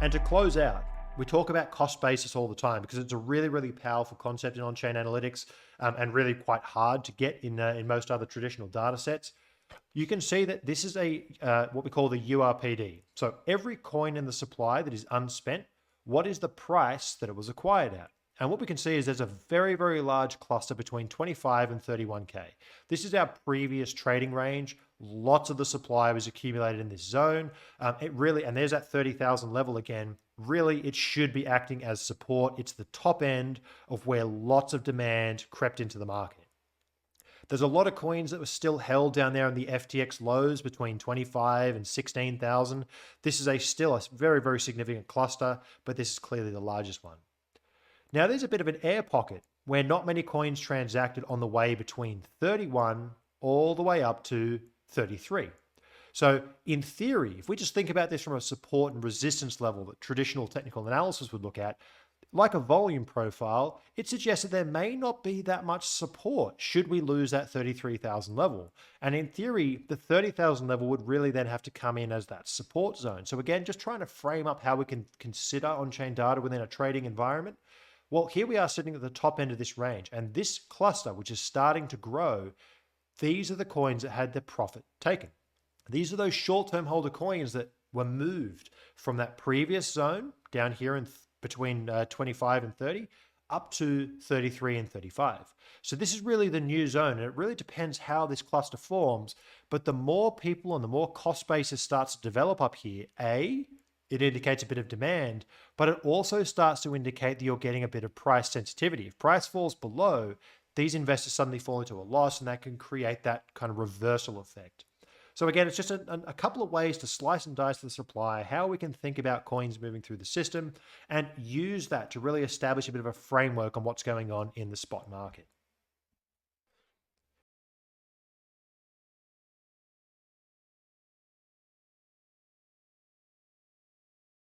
And to close out, we talk about cost basis all the time because it's a really, really powerful concept in on-chain analytics, and really quite hard to get in most other traditional data sets. You can see that this is a what we call the URPD. So every coin in the supply that is unspent, what is the price that it was acquired at? And what we can see is there's a very, very large cluster between 25 and 31K. This is our previous trading range. Lots of the supply was accumulated in this zone. And there's that 30,000 level again. Really, it should be acting as support. It's the top end of where lots of demand crept into the market. There's a lot of coins that were still held down there in the FTX lows between 25 and 16,000. This is still a very, very significant cluster, but this is clearly the largest one. Now there's a bit of an air pocket where not many coins transacted on the way between 31 all the way up to 33. So in theory, if we just think about this from a support and resistance level that traditional technical analysis would look at, like a volume profile, it suggests that there may not be that much support should we lose that 33,000 level. And in theory, the 30,000 level would really then have to come in as that support zone. So again, just trying to frame up how we can consider on-chain data within a trading environment. Well, here we are sitting at the top end of this range, and this cluster, which is starting to grow, these are the coins that had their profit taken. These are those short-term holder coins that were moved from that previous zone down here in between 25 and 30 up to 33 and 35. So this is really the new zone, and it really depends how this cluster forms. But the more people and the more cost basis starts to develop up here, it indicates a bit of demand, but it also starts to indicate that you're getting a bit of price sensitivity. If price falls below, these investors suddenly fall into a loss, and that can create that kind of reversal effect. So again, it's just a couple of ways to slice and dice the supply, how we can think about coins moving through the system, and use that to really establish a bit of a framework on what's going on in the spot market.